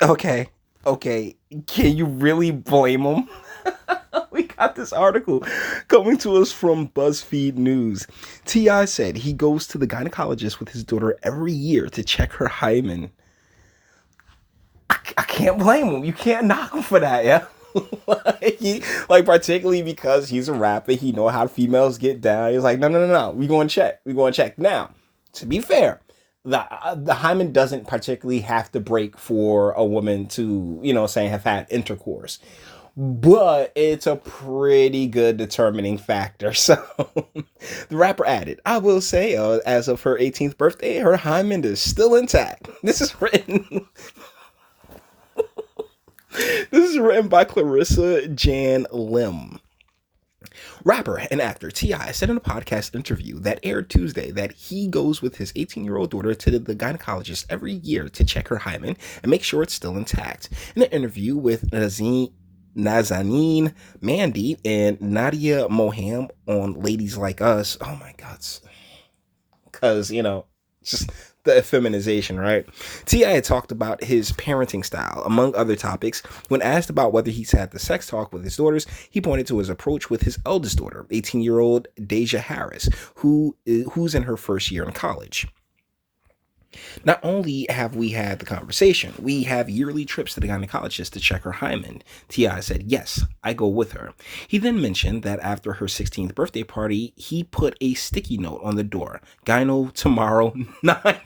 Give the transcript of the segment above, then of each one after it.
Okay, okay. Can you really blame him? We got this article coming to us from BuzzFeed News. T.I. said he goes to the gynecologist with his daughter every year to check her hymen. I can't blame him. You can't knock him for that, yeah? Like, particularly because he's a rapper, he know how females get down. He's like, no, no, no, no. We going to check. We going to check. Now, to be fair, the hymen doesn't particularly have to break for a woman to, saying have had intercourse, but it's a pretty good determining factor. So the rapper added, I will say, as of her 18th birthday, her hymen is still intact. This is written by Clarissa Jan Lim. Rapper and actor T.I. said in a podcast interview that aired Tuesday that he goes with his 18-year-old daughter to the gynecologist every year to check her hymen and make sure it's still intact. In an interview with Nazanin Mandy and Nadia Moham on Ladies Like Us, oh my God, because, just the effeminization, right? T.I. had talked about his parenting style, among other topics. When asked about whether he's had the sex talk with his daughters, he pointed to his approach with his eldest daughter, 18-year-old Deja Harris, who's in her first year in college. Not only have we had the conversation, we have yearly trips to the gynecologist to check her hymen. T.I. said, yes, I go with her. He then mentioned that after her 16th birthday party, he put a sticky note on the door. Gyno tomorrow, 9.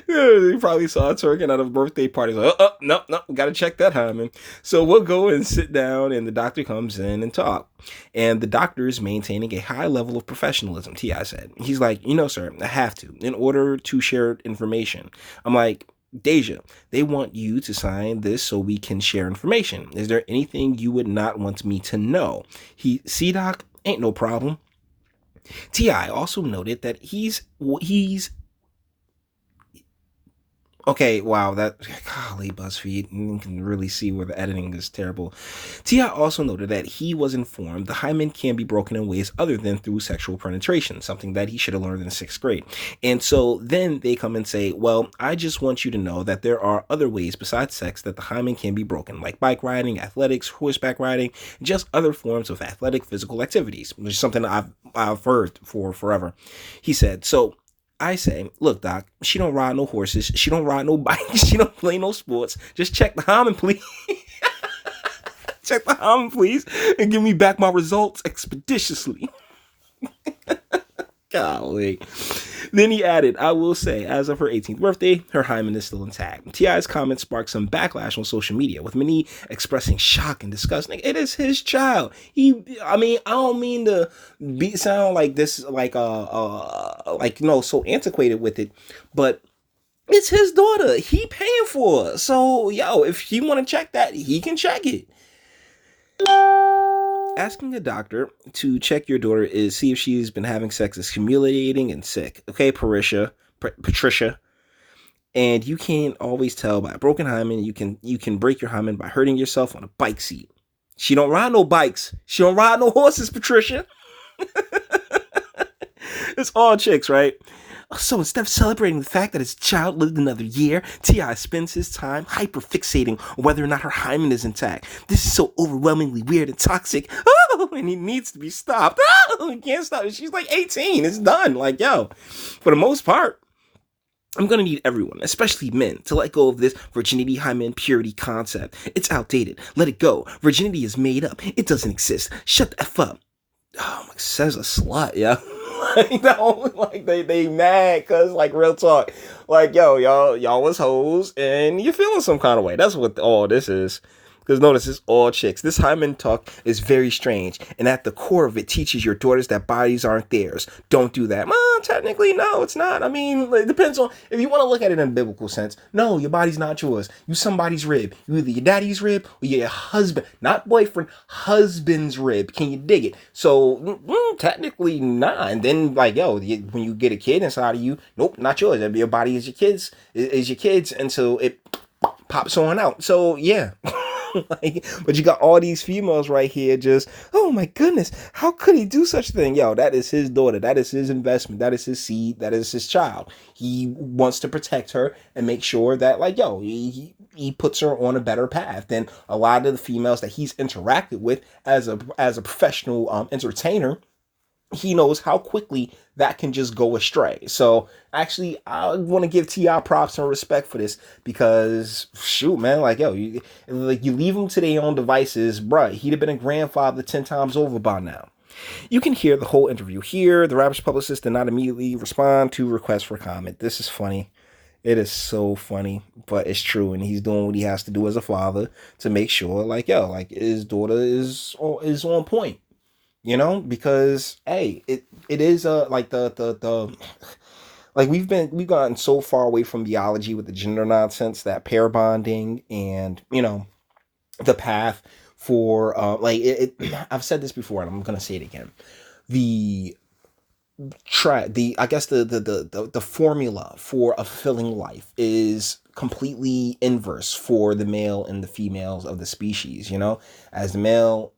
You probably saw a twerking at a birthday party. Like, no, we got to check that hymen. So we'll go and sit down, and the doctor comes in and talk. And the doctor is maintaining a high level of professionalism, T.I. said. He's like, sir, I have to, in order to share information. I'm like, Deja, they want you to sign this so we can share information. Is there anything you would not want me to know? See, doc, ain't no problem. T.I. also noted that he's okay, wow, that, golly, BuzzFeed, you can really see where the editing is terrible. T.I. also noted that he was informed the hymen can be broken in ways other than through sexual penetration, something that he should have learned in 6th grade. And so then they come and say, well, I just want you to know that there are other ways besides sex that the hymen can be broken, like bike riding, athletics, horseback riding, just other forms of athletic physical activities, which is something I've heard for forever. He said, so I say, look, doc, she don't ride no horses. She don't ride no bikes. She don't play no sports. Just check the hymen, please. Check the hymen, please, and give me back my results expeditiously. Golly. Then he added, I will say, as of her 18th birthday, her hymen is still intact. T.I.'s comments sparked some backlash on social media, with many expressing shock and disgust. It is his child. I don't mean to sound like this, so antiquated with it, but it's his daughter. He paying for her. So, if he want to check that, he can check it. Asking a doctor to check your daughter is see if she's been having sex is humiliating and sick. Okay, Patricia. And you can't always tell by a broken hymen. You can break your hymen by hurting yourself on a bike seat. She don't ride no bikes. She don't ride no horses, Patricia. It's all chicks, right? So instead of celebrating the fact that his child lived another year, T.I. spends his time hyperfixating on whether or not her hymen is intact. This is so overwhelmingly weird and toxic. Oh, and he needs to be stopped. Oh, he can't stop it. She's like 18. It's done. Like, for the most part, I'm going to need everyone, especially men, to let go of this virginity, hymen, purity concept. It's outdated. Let it go. Virginity is made up. It doesn't exist. Shut the F up. Oh, my, says a slut, yeah. They mad because, like, real talk, like, y'all was hoes and you're feeling some kind of way. That's what all this is. Because notice, it's all chicks. This hymen talk is very strange, and at the core of it teaches your daughters that bodies aren't theirs. Don't do that. Well, technically, no, it's not. I mean, it depends on, if you want to look at it in a biblical sense, no, your body's not yours. You somebody's rib. You either your daddy's rib or your husband, not boyfriend, husband's rib. Can you dig it? So, technically, nah. And then, like, when you get a kid inside of you, nope, not yours. Your body is your kids, and so it pops on out. So, yeah. Like, but you got all these females right here just, oh my goodness, how could he do such a thing? Yo, that is his daughter. That is his investment. That is his seed. That is his child. He wants to protect her and make sure that, like, yo, he puts her on a better path than a lot of the females that he's interacted with as a professional entertainer. He knows how quickly that can just go astray. So actually, I want to give T.I. props and respect for this, because shoot, man, like, yo, you leave him to their own devices, bruh, he'd have been a grandfather 10 times over by now. You can hear the whole interview here. The rapper's publicist did not immediately respond to requests for comment. This is funny. It is so funny, but it's true, and he's doing what he has to do as a father to make sure, like, yo, like, his daughter is on point. You know, because hey, it is like the like we've gotten so far away from biology with the gender nonsense, that pair bonding and, you know, the path for I've said this before and I'm gonna say it again. The I guess the formula for a fulfilling life is completely inverse for the male and the females of the species. You know, as the male,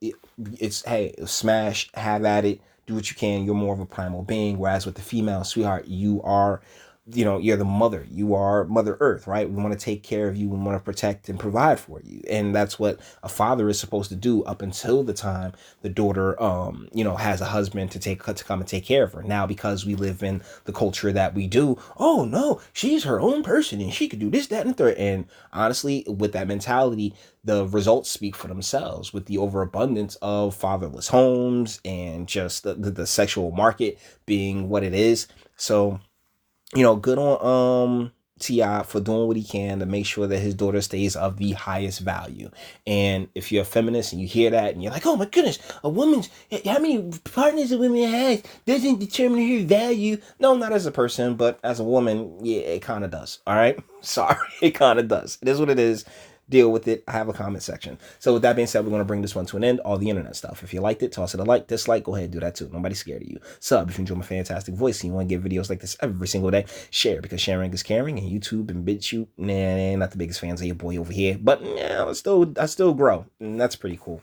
it's hey, smash, have at it, do what you can, you're more of a primal being, whereas with the female, sweetheart, you are, you know, you're the mother, you are Mother Earth, right? We want to take care of you, we want to protect and provide for you, and that's what a father is supposed to do up until the time the daughter you know, has a husband to come and take care of her. Now, because we live in the culture that we do, oh no, she's her own person and she could do this, that, and the third. And honestly, with that mentality, the results speak for themselves, with the overabundance of fatherless homes and just the sexual market being what it is. So, you know, good on T.I. for doing what he can to make sure that his daughter stays of the highest value. And if you're a feminist and you hear that and you're like, oh my goodness, a woman's, how many partners a woman has doesn't determine her value. No, not as a person, but as a woman, yeah, it kind of does. All right. Sorry, it kind of does. It is what it is. Deal with it. I have a comment section. So with that being said, we're going to bring this one to an end. All the internet stuff. If you liked it, toss it a like. Dislike, go ahead and do that too. Nobody's scared of you. Sub if you enjoy my fantastic voice and you want to get videos like this every single day. Share, because sharing is caring. And YouTube and BitChute, nah, not the biggest fans of your boy over here, but yeah, I still grow, and that's pretty cool.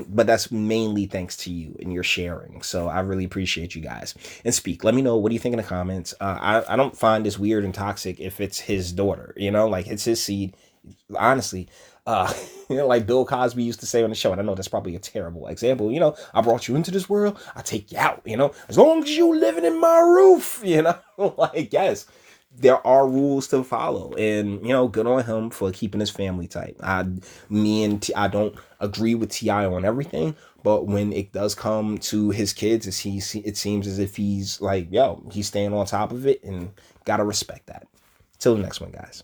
But that's mainly thanks to you and your sharing. So I really appreciate you guys. And speak. Let me know, what do you think in the comments? I don't find this weird and toxic if it's his daughter. You know, like, it's his seed. Honestly, you know, like Bill Cosby used to say on the show, and I know that's probably a terrible example, you know, I brought you into this world, I take you out, you know, as long as you living in my roof, you know, like, yes, there are rules to follow, and, you know, good on him for keeping his family tight. I don't agree with T.I. on everything, but when it does come to his kids, it seems as if he's like, yo, he's staying on top of it, and gotta respect that. Till the next one, guys.